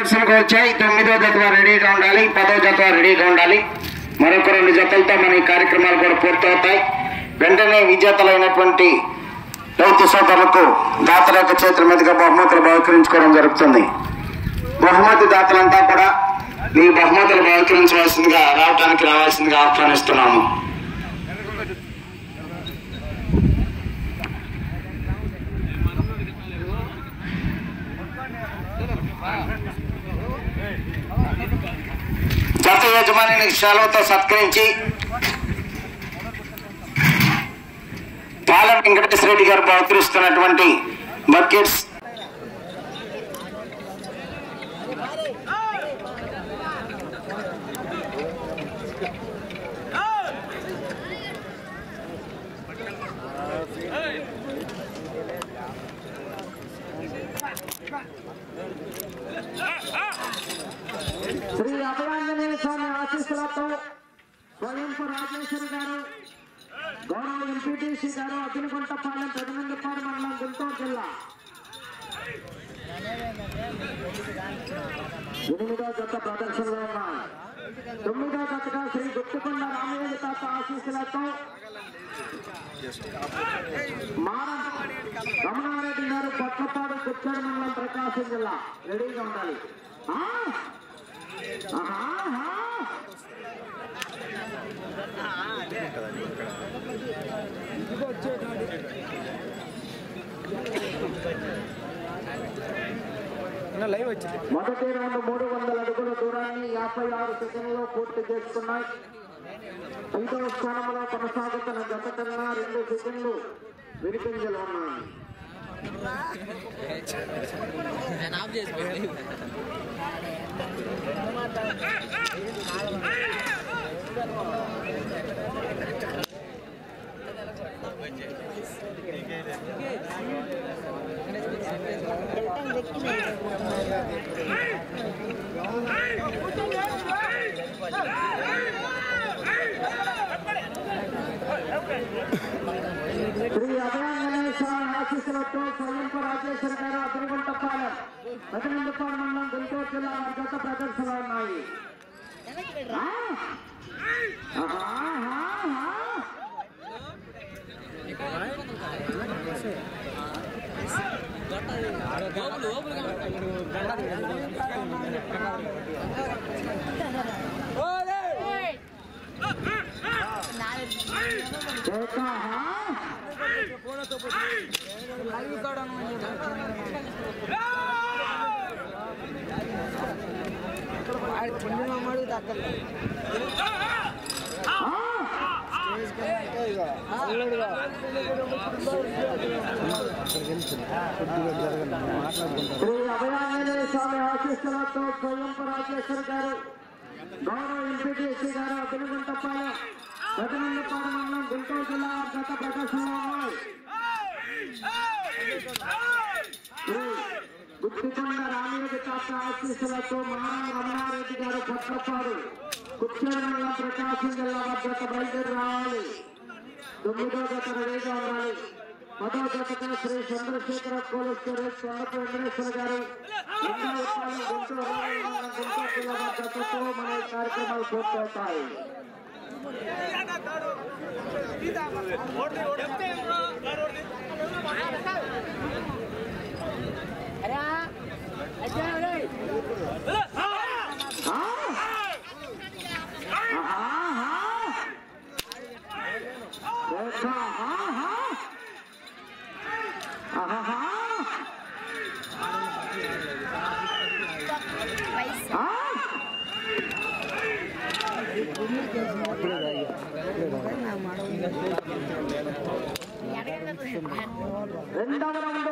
ప్రదర్శనకు వచ్చాయి. 9వ జత రెడీగా ఉండాలి, 10వ జత రెడీగా ఉండాలి. మరొక 2 జతలతో మన ఈ కార్యక్రమాలు కూడా పూర్తవుతాయి. వెంటనే విజేతలైనటువంటి రైతు సోదరులకు దాతల యొక్క చేతుల మీదుగా బహుమతులు బహుకరించుకోవడం జరుగుతుంది. బహుమతి దాతలంతా కూడా మీ బహుమతులు బహుకరించవలసిందిగా రావాల్సిందిగా ఆహ్వానిస్తున్నాము. జత యజమానిని శాలువతో సత్కరించి పాలెం వెంకటేశ్వర రెడ్డి గారు బహుకరిస్తున్నటువంటి బకెట్స్ శ్రీ అభయాంజనేయ స్వామి ఆశీస్సులతో స్వయంపు రాజేశ్వరి గారు, గౌరవ ఎంపీటీసీ గారు, అగ్నిగుంటపాలెం పెదనందపాడు మండలం, గుంటూరు జిల్లా 8వ జత ప్రదర్శనలో ఉన్నాయి. 9వ జతగా శ్రీ గుత్తికొండ రామయ్య తాత ఆశీస్సులతో మారం రమణారెడ్డి గారు, పట్లపాడు, కుచ్చాడు మండలం, ప్రకాశం జిల్లా రెడీగా ఉండాలి. మొదటి రౌండ్ 300 అడుగుల దూరాన్ని 56 సెకండ్లలో పూర్తి చేసుకున్నాయి. 5వ స్థానంలో కొనసాగుతున్న జత కన్నా 2 సెకండ్లు వెనుకంజలో ఉన్నాయి. శ్రీ అభయాంజనేయ స్వామి ఆశీస్సులతో స్వయంపు రాజేశ్వరి గారు, అగ్నిగుంటపాలెం పెదనందపాడు మండలం, గుంటూరు జిల్లా జత ప్రదర్శనలో ఉన్నాయి. శ్రీ అభయాంజనేయ స్వామి ఆశీస్సులతో స్వయంపు రాజేశ్వరి గారు, గౌరవ ఎంపీటీసీ గారు, అగ్నిగుంటపాలెం పెదనందపాడు మండలం, గుంటూరు జిల్లా గత ప్రదర్శనలో ఉన్నాయి. గుత్తికొండ రామయ్య తాత ఆశీస్సులతో మారం రమణారెడ్డి గారు, పట్లపాడు, కుచ్చాడు మండలం, ప్రకాశం జిల్లా జత బయలుదేరి రావాలి. 9వ జత రెడీగా ఉండాలి. 10వ జతగా శ్రీ చంద్రశేఖర కోలేశ్వరి, కొండపు వెంకటేశ్వర గారు, గుంటూరు జిల్లా జతతో మన కార్యక్రమాలు పూర్తవుతాయి. రెండవ రౌండ్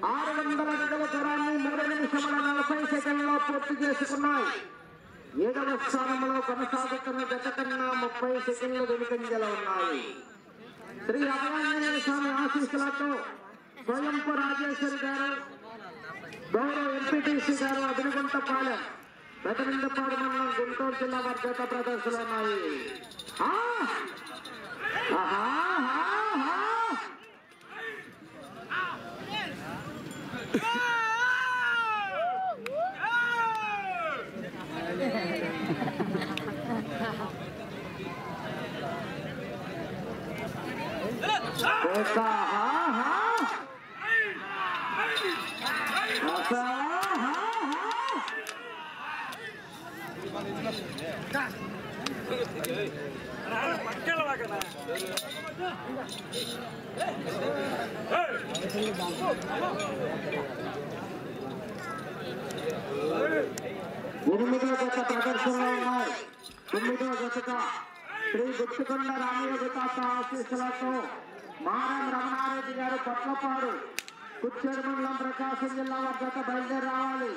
600 అడుగుల దూరాన్ని 3 నిమిషముల 40 సెకండ్లలో పూర్తి చేసుకున్నాయి. 7వ స్థానంలో కొనసాగుతున్న జత కన్నా 30 సెకండ్లు వెనుకంజలో ఉన్నాయి. శ్రీ అభయాంజనేయ స్వామి ఆశీస్సులతో స్వయంపు రాజేశ్వరి గారు, గౌరవ ఎంపీటీసీ గారు, అగ్నిగుంటపాలెం పెదనందపాడు మండలం, గుంటూరు జిల్లా జత ప్రదర్శనలు ఉన్నాయి. ఎనిమిదో జత ప్రదర్శనలో ఉన్నాయి. 9వ జతగా శ్రీ గుర్తుకొండ రామయ్య గుతాత ఆశీస్సులతో మారం రమణారెడ్డి గారు పట్లపాడు కుచ్చేరు మండలం ప్రకాశం జిల్లా వారి జత బయలుదేరి రావాలి.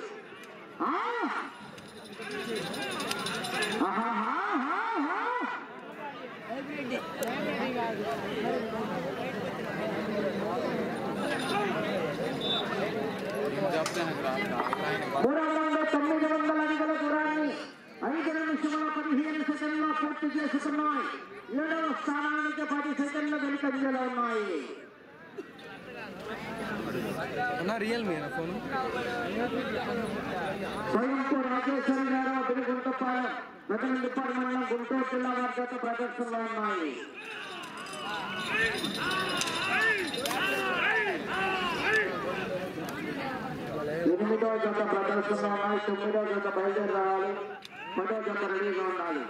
మూడవ రౌండ్ 900 అడుగుల దూరాన్ని 5 నిమిషముల 15 సెకండ్లో పూర్తి చేసుకున్నాయి. 7వ స్థానానికి 10 సెకండ్ల వెనుకంజలో ఉన్నాయి. స్వయంపూర్ రాజేశ్వరి గారు అభిగుంటపాలెం మెదనందిపాడు మండలం గుంటూరు జిల్లా వారి జత ప్రదర్శనలో ఉన్నాయి. 8వ జత ప్రదర్శనలో ఉన్నాయి. 9వ జత బయలుదేరి రావాలి. 10వ జత రెడీగా ఉండాలి.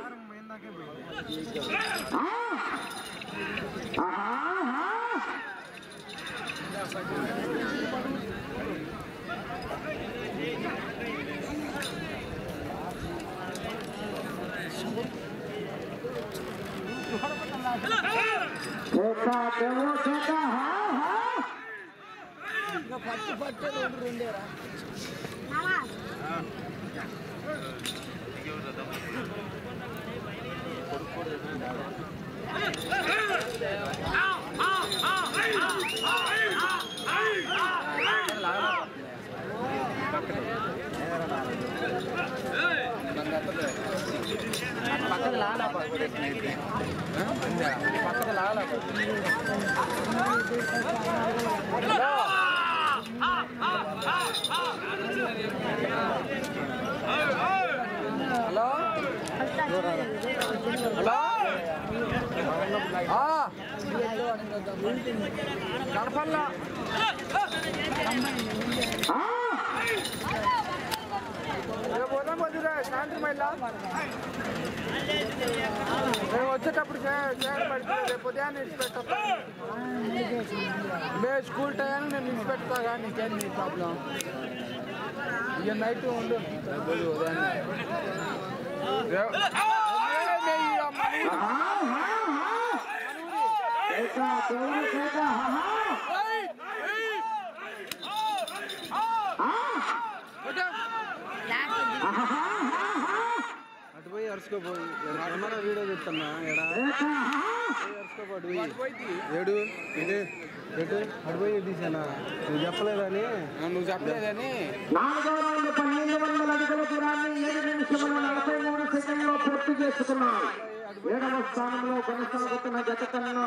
సాయంత్రం వచ్చేటప్పుడు రేపు ఉదయాన్ని ఇడిచిపెట్టా. మే స్కూల్ టైంలో నేను ఇడిచిపెడతా కానీ నీకేం నీ ప్రాబ్లం. ఇక నైట్ ఉండు అటు పోయి అరుచుకోపోయి వీడియో చెప్తున్నా అరుచుకోపోటు ఏడు ఇది ఎటు అటు పోయి తీసానా నువ్వు చెప్పలేదని 4వ రౌండ్ 1200 అడుగుల దూరాన్ని 7 నిమిషముల 43 సెకండ్లో పూర్తి చేసుకున్నాయి. 7వ స్థానంలో కొనసాగుతున్న జత కన్నా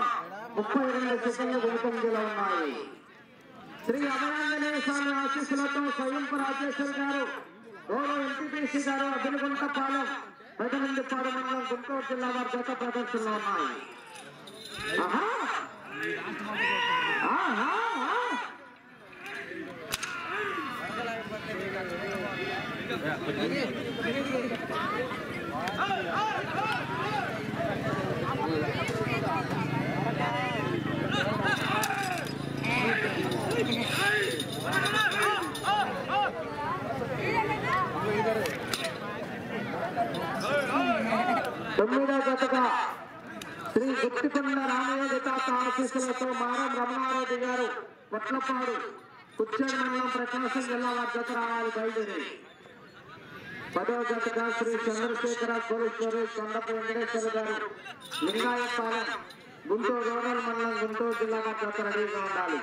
32 సెకండ్లు వెనుకంజలో ఉన్నాయి. శ్రీ అభయాంజనేయ స్వామి ఆశీస్సులతో స్వయంపు రాజేశ్వర్ గారు గౌరవ ఎంపీటీసీ గారు అభిగుంటపాలెం మెదనందిపాడు మండలం గుంటూరు జిల్లా వారి జత ప్రదర్శనలో ఉన్నాయి. తొమ్మిదవ జతగా శ్రీ గుర్తికొండ రామయ్య గుతాత ఆశీస్సులతో మారం రమణారెడ్డి గారు కొట్లపాడు కుచ్చేరు మండలం ప్రకాశం జిల్లా వారి జత రావాలి బయలుదేరి. 10వ జతగా శ్రీ చంద్రశేఖర కోలేశ్వరి కొండపు వెంకటేశ్వర గారు లింగాయపాలెం గుంటూరు రూరల్ మండలం గుంటూరు జిల్లా వారి జత రెడీగా ఉండాలి.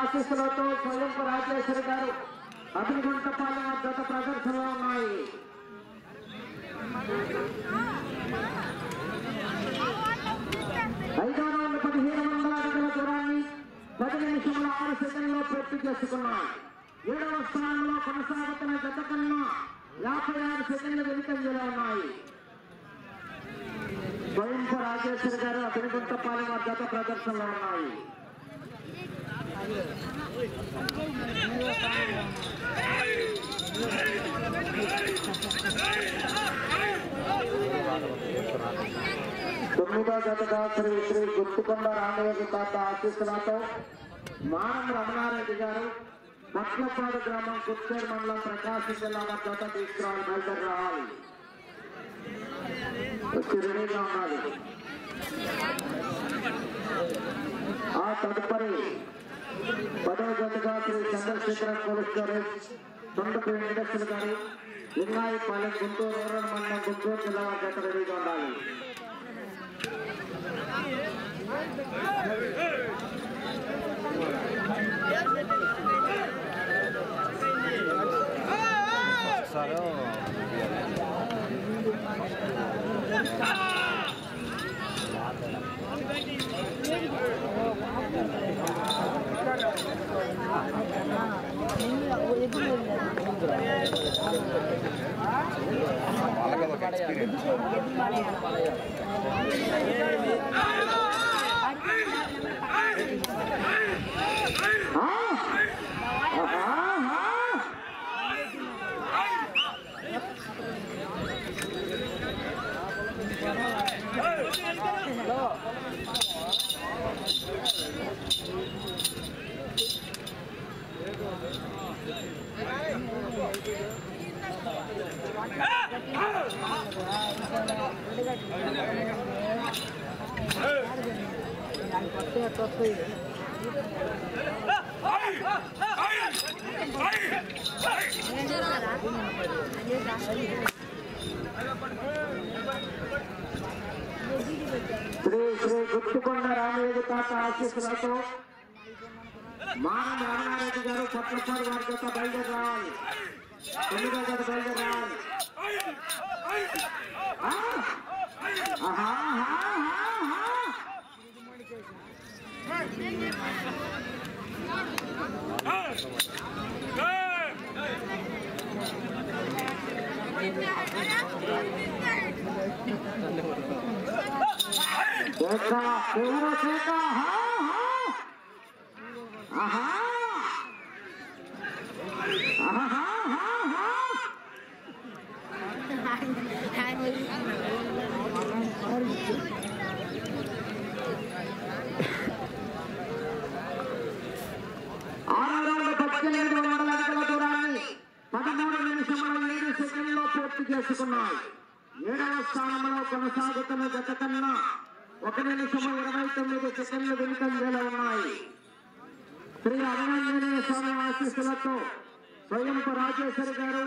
ఆశీస్సులతో స్వయంపు రాజేశ్వరి గారు అభిగుంటపాలెం జత ప్రదర్శనలో ఉన్నాయి. ఐదో రౌండ్ 1700 అడుగుల దూరాన్ని 10 నిమిషముల 6 సెకండ్లో పూర్తి చేసుకున్నాయి. 7వ స్థానంలో కొనసాగుతున్న జత కన్నా 56 సెకండ్లు వెనుకంజలో ఉన్నాయి. స్వయంపు రాజేశ్వరి గారు అభిగుంటపాలెం జత ప్రదర్శనలో ఉన్నాయి. తొమ్మిదో జతగా శ్రీ శ్రీ గుర్తుకొండ రామయ్య తాత ఆశీస్సులతో మానం రమణారెడ్డి గారు పట్లపాడు గ్రామం కుర్చేరు మండలం ప్రకాశం జిల్లా జత తీసుకురావాలి. బయటకు రావాలి, రెడీగా ఉండాలి. ఆ తదుపరి 10వ జతగా శ్రీ చంద్రశేఖర్ పోలీస్ గారు తొండపి వెంకటేశ్వర గారు లింగాయిపాలెం గుంటూరు రూరల్ మండలం గుంటూరు జిల్లా జత రెడీగా ఉండాలి. శ్రీ శ్రీ గుర్తుకొండ రామయ్య తాత ఆశీస్సులతో మానం రమణారెడ్డి గారు పట్లపాడు వారి జత బయలుదేరి రావాలి. 9వ జత బయలుదేరి రావాలి. చేసుకున్నాయి. 7వ స్థానంలో కొనసాగుతున్న జత కన్నా 1 నిమిషము 29 సెకండ్లు వెనుకంజలో ఉన్నాయి. శ్రీ అభినందనీయ స్వామి ఆశీస్సులతో స్వయంపు రాజేశ్వరి గారు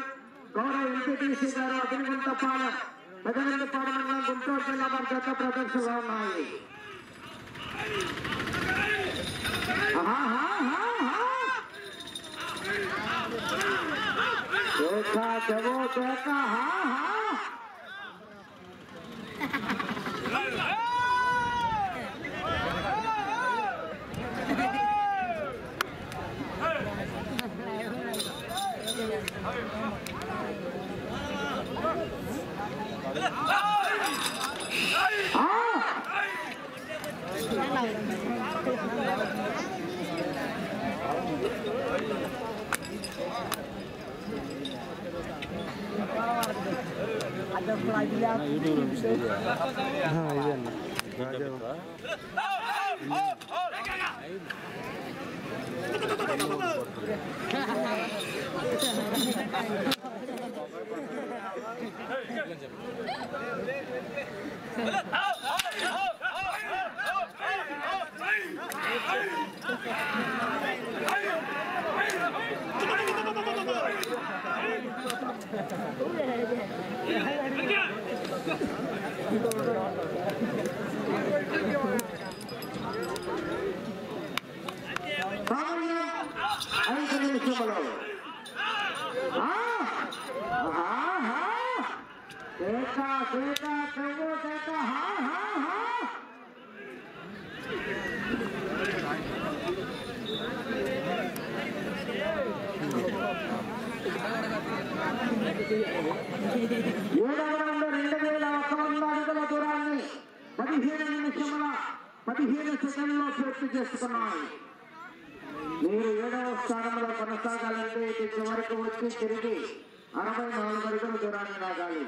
గౌరవ ఎంపీటీసీ గారు అభిగుంటపాలెం పెదనందిపాడు మండలం గుంటూరు జిల్లా వారి జత ప్రదర్శనలో ఉన్నాయి. देखा जगो देखा ada pelajaran YouTube కేక కేక కవ్వు కేక హా హా హా. ఏడవ రౌండ్ 2100 అడుగుల దూరాన్ని 15 నిమిషముల 15 సెకండ్లో పూర్తి చేసుకున్నాయి. మీరు 7వ స్థానంలో కొనసాగాలంటే ఇది చివరికి వచ్చి తిరిగి 64 అడుగుల దూరాన్ని లాగాలి.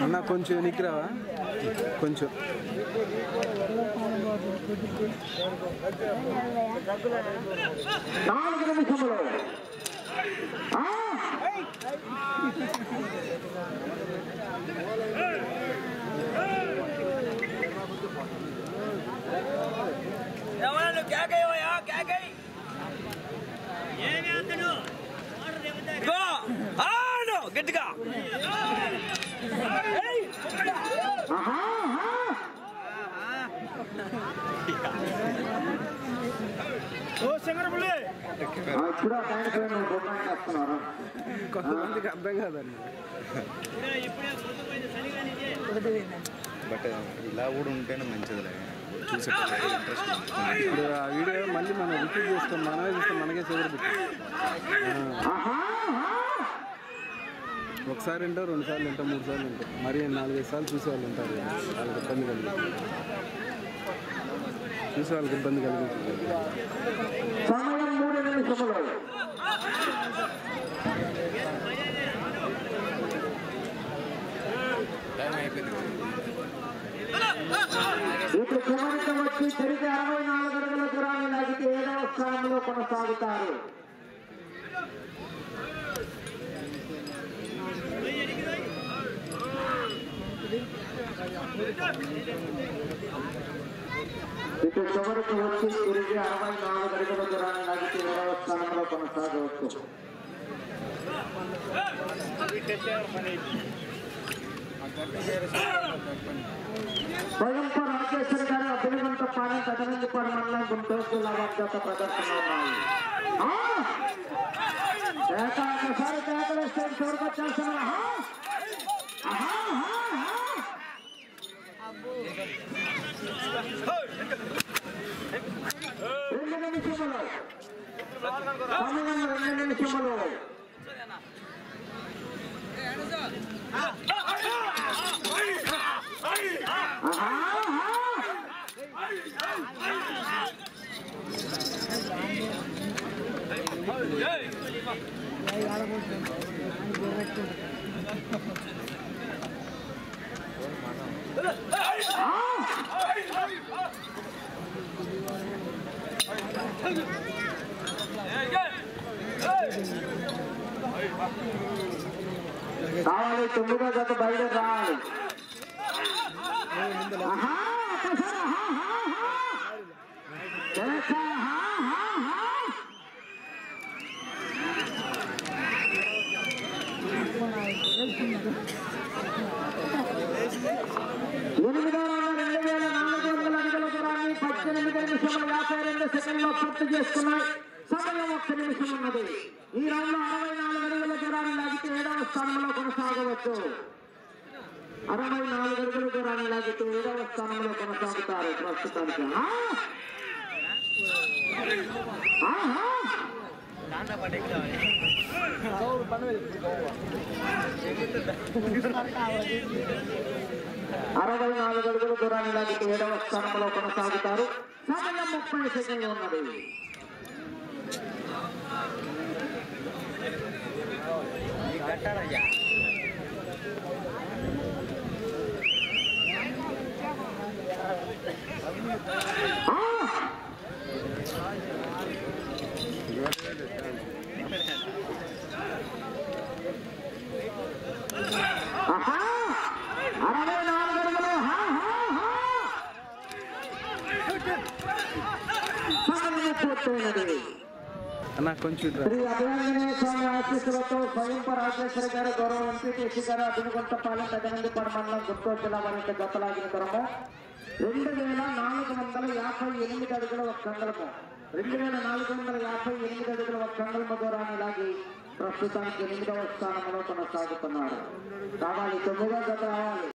అన్న కొంచెం వెనక్కిరావా కొంచెం 4 నిమిషములు గట్టిగా ఇప్పుడు వస్తున్నారు. కొంతమందికి అర్థం కాదండి. బట్ ఇలా కూడా ఉంటేనే మంచిది చూసే ఇంట్రెస్ట్. ఇప్పుడు ఆ వీడియో మళ్ళీ మనం రిపీట్ చేస్తాం, మనమే చూస్తాం, మనకే చివరి బుక్. ఒకసారి వింటాం, 2 సార్లు వింటాం, 3 సార్లు వింటాం, మరి 4-5 సార్లు చూసే వాళ్ళు ఉంటారు. వాళ్ళకి ఇబ్బంది కలిగింది, చూసే వాళ్ళకి ఇబ్బంది కలిగించింది. సమయం 3 నిమిషములు. ఇప్పుడు చివరికి వచ్చి తిరిగి 64 అడుగుల దూరాన్ని లాగితే 7వ స్థానంలో కొనసాగుతారు. ఇటు చివరికి వచ్చి తిరిగి 64 అడుగుల దూరాన్ని లాగితే 7వ స్థానంలో కొనసాగవచ్చు. స్వయంప రాజేశ్వరి గారు అభినందన పాలన కథనందిపాడు మండలం గుంటూరు జిల్లా వార్త ప్రదర్శన ఉన్నాయి. ఒకసారి కేకలేస్తే చివరికి వచ్చేస్తున్నా. 2 నిమిషములు సమయం, 2 నిమిషములు. కావాలి 9వ జత బయలుదేరి రావాలి. పూర్తి చేసుకున్నాయి. సమయం 1 నిమిషం ఉన్నది. ఈ రౌండ్ లో 64 అడుగుల దూరాన్ని లాగితే 7వ స్థానంలో కొనసాగవచ్చు. 64 అడుగుల దూరాన్ని లాగితే 7వ స్థానంలో కొనసాగుతారు ప్రస్తుతానికి. అరవై 64 అడుగుల దూరాన్ని లాగితే 7వ స్థానంలో కొనసాగుతారు. సమయం 30 సెకండ్లు ఉన్నది. నాకు కొంచెం శ్రీ అభినందనీయ స్వామి ఆశీస్సులతో స్వయంప రాజేశ్వరి గారు గౌరవ ఎంపీటీసీ గారు అభినగొంతపాలెం పెదనందిపాడు మండలం గుంటూరు జిల్లా వారి యొక్క జతలాగిన క్రమం 2458 అడుగుల ఒక కంగళము 2458 అడుగుల ఒక కంగళము దూరాన్ని లాగి ప్రస్తుతానికి 8వ స్థానంలో కొనసాగుతున్నారు. కావాలి 9వ జత రావాలి.